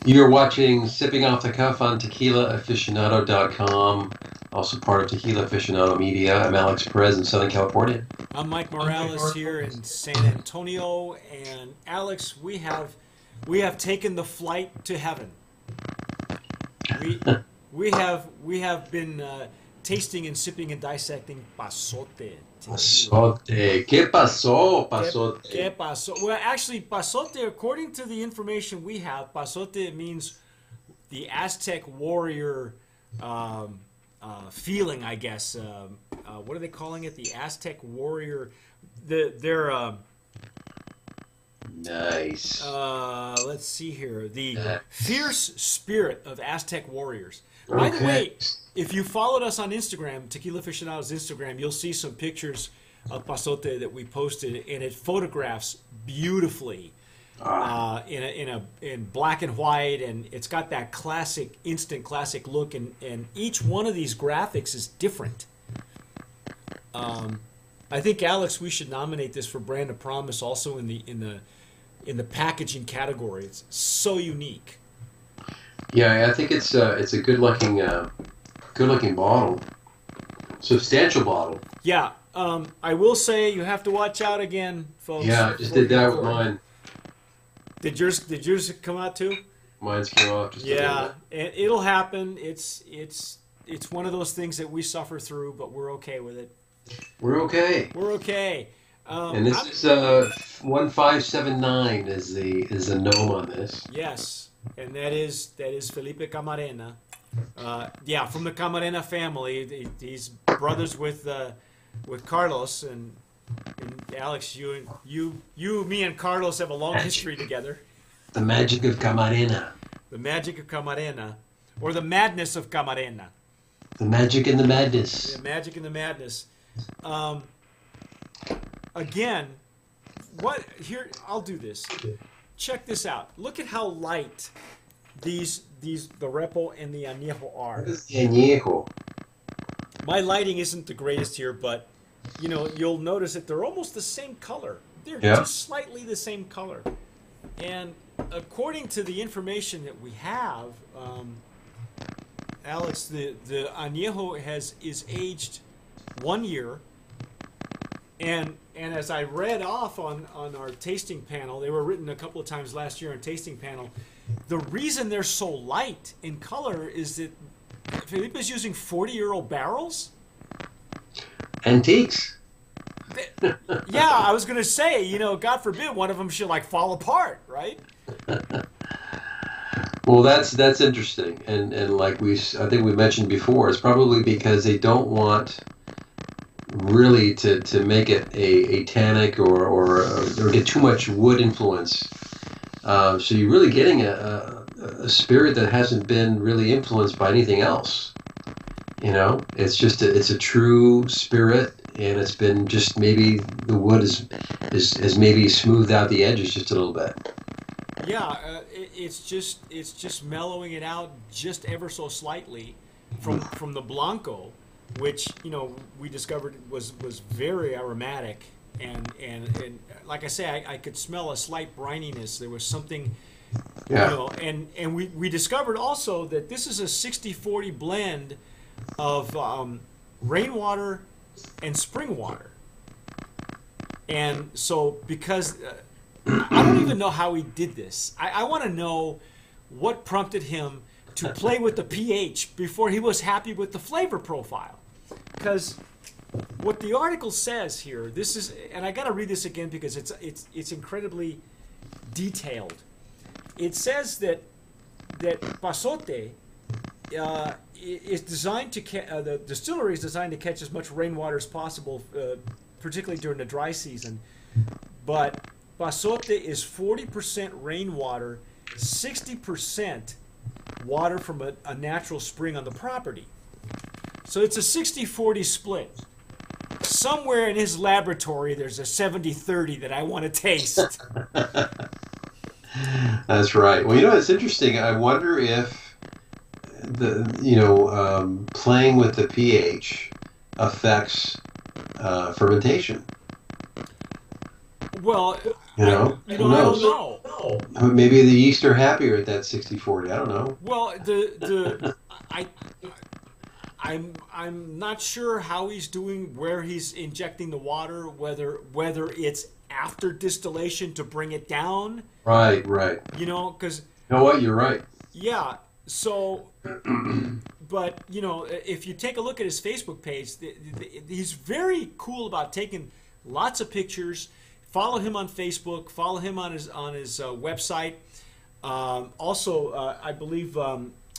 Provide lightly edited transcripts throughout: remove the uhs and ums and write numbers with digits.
You're watching Sipping Off the Cuff on tequilaaficionado.com, also part of Tequila Aficionado Media. I'm Alex Perez in Southern California. I'm Mike Morales here in San Antonio, and Alex, we have taken the flight to heaven. We we have been tasting and sipping and dissecting pasote tequila. Pasote. ¿Qué pasó, ¿Qué Pasote? pasó? Well, actually, pasote, according to the information we have, pasote means the Aztec warrior feeling, I guess. What are they calling it? The Aztec warrior. Their Nice. let's see here. The fierce spirit of Aztec warriors. By the Okay. way, if you followed us on Instagram, Tequila Aficionado's Instagram, you'll see some pictures of pasote that we posted, and it photographs beautifully Ah, in black and white, and it's got that classic, instant classic look, and each one of these graphics is different. I think Alex, we should nominate this for Brand of Promise also in the packaging category. It's so unique. yeah, I think it's a good looking bottle, substantial bottle. Yeah, I will say you have to watch out again, folks. Yeah, I just Before did you that with record. mine. Did yours come out too? Mine's came off just a little Yeah, bit. it'll happen. It's one of those things that we suffer through, but we're okay with it. We're okay. We're okay. And this I'm is 1579 is the gnome on this. Yes, and that is Felipe Camarena. Yeah, from the Camarena family. He's brothers with Carlos and Alex. Me and Carlos have a long history Magic. together. The magic of Camarena. The magic of Camarena, or the madness of Camarena. The magic and the madness. The magic and the madness. Um, Again, what here? I'll do this. Check this out. Look at how light the Repo and the Anejo What are. is the añejo? My lighting isn't the greatest here, but you'll notice that they're almost the same color. They're Yeah. just slightly the same color. And according to the information that we have, Alex, the Anejo is aged 1 year. And as I read off on our tasting panel, they were written a couple of times last year on tasting panel. The reason they're so light in color is that Felipe is using 40-year-old barrels. Antiques. Yeah, I was gonna say, God forbid one of them should like fall apart, right? Well, that's interesting, and like I think we mentioned before, it's probably because they don't want really to make it a tannic or get too much wood influence. So you're really getting a spirit that hasn't been really influenced by anything else. It's just it's a true spirit, and it's been just maybe the wood is maybe smoothed out the edges just a little bit. Yeah, it's just mellowing it out just ever so slightly from the Blanco, which we discovered was very aromatic, and like I say, I could smell a slight brininess. There was something, Yeah. and we discovered also that this is a 60-40 blend of rainwater and spring water. And so, because I don't even know how he did this, I want to know what prompted him to play with the pH before he was happy with the flavor profile. Because what the article says here, this is, and I got to read this again because it's incredibly detailed. It says that Pasote is designed to the distillery is designed to catch as much rainwater as possible, particularly during the dry season. But Pasote is 40% rainwater, 60% water from a natural spring on the property. So it's a 60-40 split. Somewhere in his laboratory, there's a 70-30 that I want to taste. That's right. Well, it's interesting. I wonder if playing with the pH affects fermentation. Well, You know, I who don't knows? know. Maybe the yeast are happier at that 60/40. I don't know. Well, I I'm not sure how he's doing, where he's injecting the water, whether it's after distillation to bring it down. Right, right. You know, because You know what? You're right. yeah. So, but you know, if you take a look at his Facebook page, he's very cool about taking lots of pictures. Follow him on Facebook. Follow him on his website. Also, I believe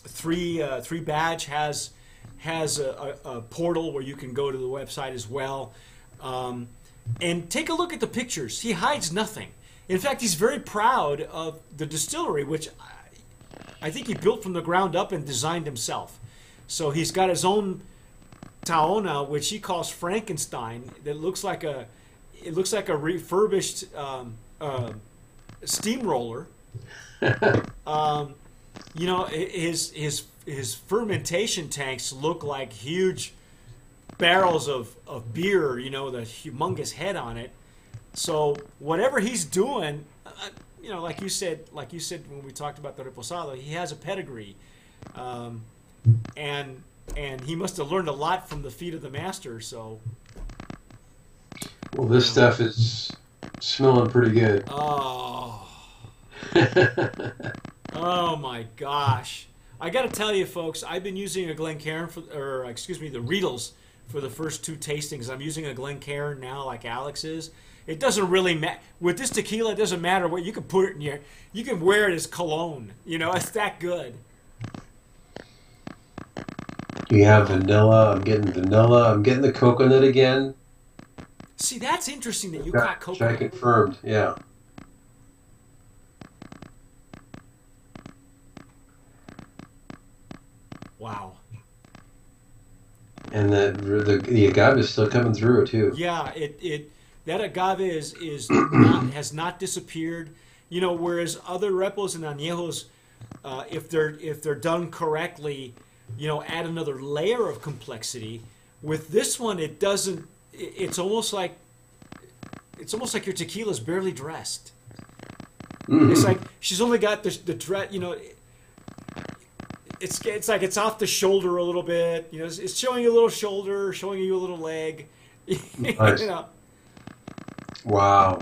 Three Badge has a portal where you can go to the website as well. And take a look at the pictures. He hides nothing. In fact, he's very proud of the distillery, which I think he built from the ground up and designed himself. So he's got his own Taona, which he calls Frankenstein. That looks like a refurbished steamroller. You know, his fermentation tanks look like huge barrels of beer, you know, the humongous head on it. So whatever he's doing, you know, like you said when we talked about the Reposado, he has a pedigree, and he must have learned a lot from the feet of the master. So, well, this stuff is smelling pretty good. Oh, oh my gosh! I got to tell you, folks, I've been using a Glencairn the Riedels for the first two tastings. I'm using a Glencairn now, like Alex is. It doesn't really matter with this tequila. It doesn't matter what you can put it in you can wear it as cologne. You know, it's that good. You have vanilla. I'm getting vanilla. I'm getting the coconut again. See, that's interesting that you got coconut. I confirmed. Yeah. Wow. And the agave is still coming through too. Yeah, that agave has not disappeared. You know, whereas other repos and añejos, if they're done correctly, you know, add another layer of complexity. With this one, it doesn't. It's almost like your tequila's barely dressed. Mm-hmm. It's like she's only got the dress. You know, it's like it's off the shoulder a little bit. You know, it's showing you a little shoulder, showing you a little leg. Nice. You know. Wow.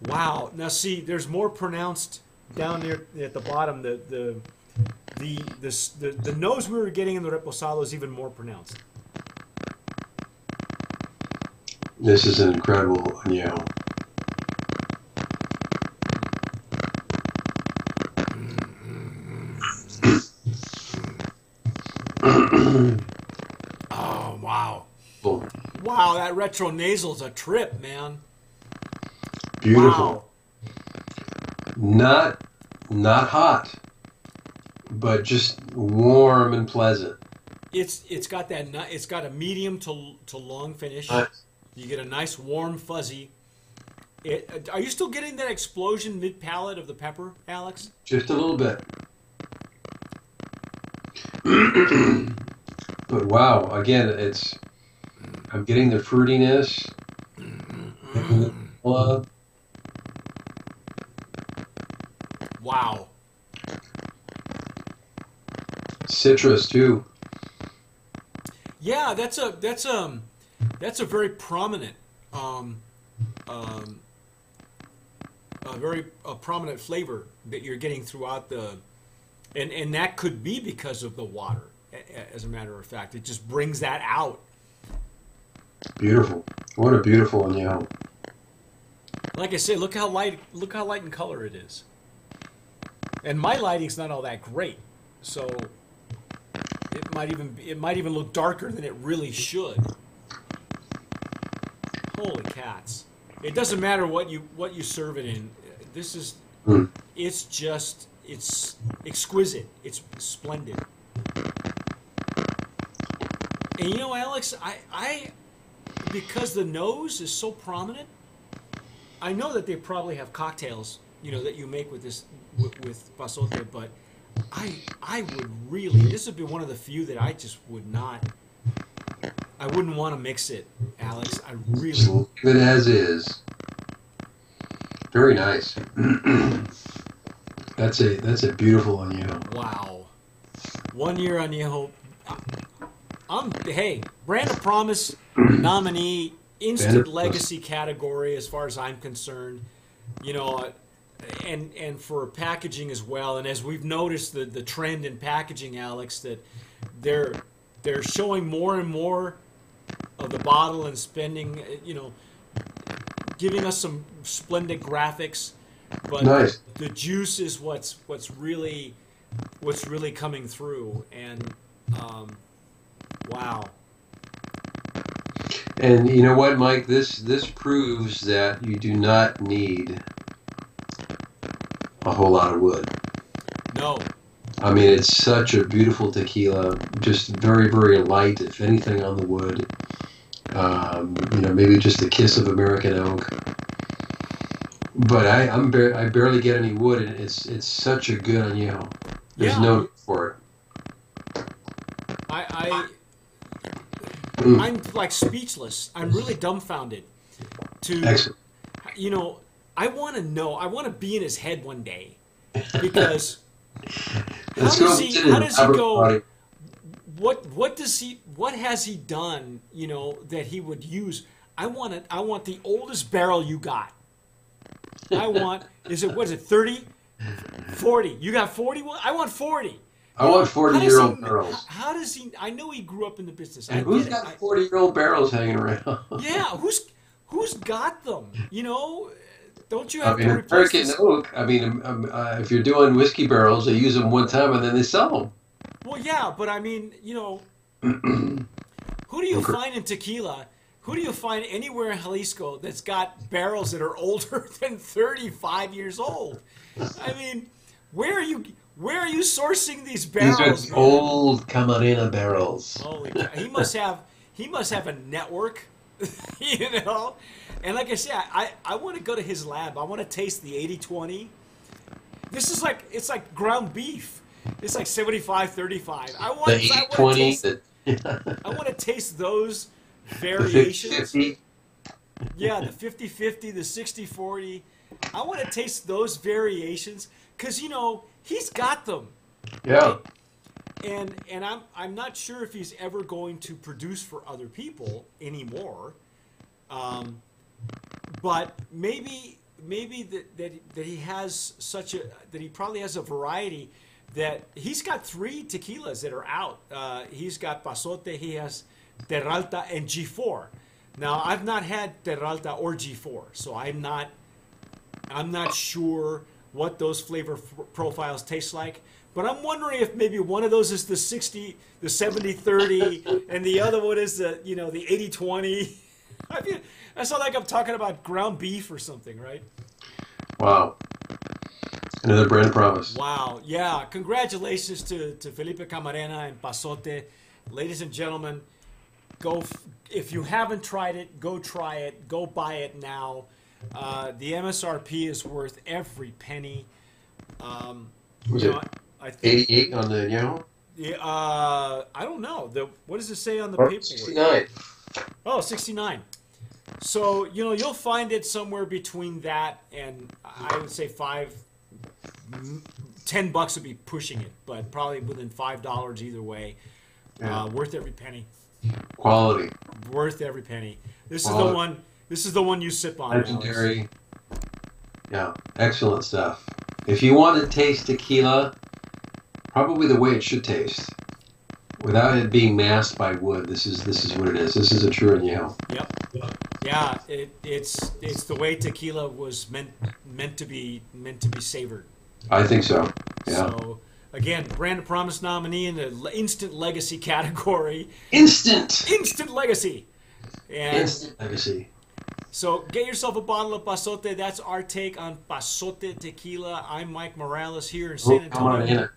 Wow. Now see, there's more pronounced down there at the bottom. The nose we were getting in the Reposado is even more pronounced. This is an incredible añejo. Oh wow. Cool. Wow, that retro nasal's a trip, man. Beautiful. Wow. Not hot, but just warm and pleasant. It's got a medium to long finish. Nice. You get a nice warm fuzzy. Are you still getting that explosion mid palate of the pepper, Alex? Just a little bit. But wow, again, I'm getting the fruitiness. Wow. Citrus too. Yeah, that's a very prominent, prominent flavor that you're getting throughout and that could be because of the water. As a matter of fact, it just brings that out. Beautiful. What a beautiful añejo. Like I said, look how light in color it is. And my lighting's not all that great, so it might even look darker than it really should. Holy cats! It doesn't matter what you serve it in. This is it's exquisite. It's splendid. And you know, Alex, I because the nose is so prominent, I know that they probably have cocktails, you know, that you make with this with Pasote, but I would really, this would be one of the few that I just would not, I wouldn't want to mix it, Alex. I really. Leave it as is. Very nice. That's a beautiful añejo. Wow. 1 year añejo. Hey, brand of promise nominee, instant legacy category as far as I'm concerned. You know, and for packaging as well. And as we've noticed the trend in packaging, Alex, that they're showing more and more of the bottle and spending, giving us some splendid graphics, but Nice. the juice is what's really coming through. And wow. And you know what, Mike? This proves that you do not need a whole lot of wood. No. I mean, it's such a beautiful tequila, just very, very light, if anything, on the wood. Maybe just a kiss of American oak. But I barely get any wood, and it's such a good añejo. There's Yeah. no need for it. I'm like speechless. I'm really dumbfounded. Excellent. I want to know. I want to be in his head one day, because Let's go sit in how does he Albert go? Party. What has he done? That he would use. I want the oldest barrel you got. What is it 30? 40. You got 40? I want 40. I want 40-year-old barrels. How does he? I know he grew up in the business. And who's got 40-year-old barrels hanging around? Yeah, who's got them? Don't you have to replace American this? oak. If you're doing whiskey barrels, they use them one time and then they sell them. Well, yeah, but I mean, who do you find in tequila? Who do you find anywhere in Jalisco that's got barrels that are older than 35 years old? I mean, where are you sourcing these barrels? These are old Camarena barrels. Holy cow. He must have a network, And like I said, I want to go to his lab. I want to taste the 80-20. It's like ground beef. It's like 75-35. I want to taste those variations. The 50-50. Yeah, the 50-50, the 60-40. I want to taste those variations because he's got them. Yeah. And I'm not sure if he's ever going to produce for other people anymore. But maybe that he has that he probably has a variety, that he's got 3 tequilas that are out. He's got Pasote, he has Terralta, and G4. Now I've not had Terralta or G4, so I'm not sure what those flavor profiles taste like. But I'm wondering if maybe one of those is the 70-30, and the other one is the 80-20. That's not like I'm talking about ground beef or something, right? Wow. Another brand promise. Wow. Yeah. Congratulations to Felipe Camarena and Pasote. Ladies and gentlemen, if you haven't tried it, go try it. Go buy it now. The MSRP is worth every penny. Was it I think 88 on the añejo? Yeah, I don't know. What does it say on the paperwork? 69. Oh, 69. So, you'll find it somewhere between that and I would say $10 would be pushing it, but probably within $5 either way. Yeah. Worth every penny. Quality. Worth every penny. This Quality. is the one you sip on. Legendary. Yeah, excellent stuff. If you want to taste tequila, probably the way it should taste, without it being masked by wood, this is what it is. This is a true añejo. Yep. Yeah, it's the way tequila was meant to be savored. I think so. Yeah. So again, brand of promise nominee in the instant legacy category. Instant Legacy. And Instant legacy. so get yourself a bottle of Pasote. That's our take on Pasote tequila. I'm Mike Morales here in San Antonio.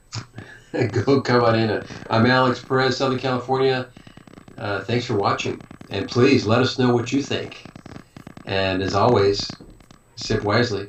Go Camarena. I'm Alex Perez, Southern California. Thanks for watching. And please let us know what you think. And as always, sip wisely.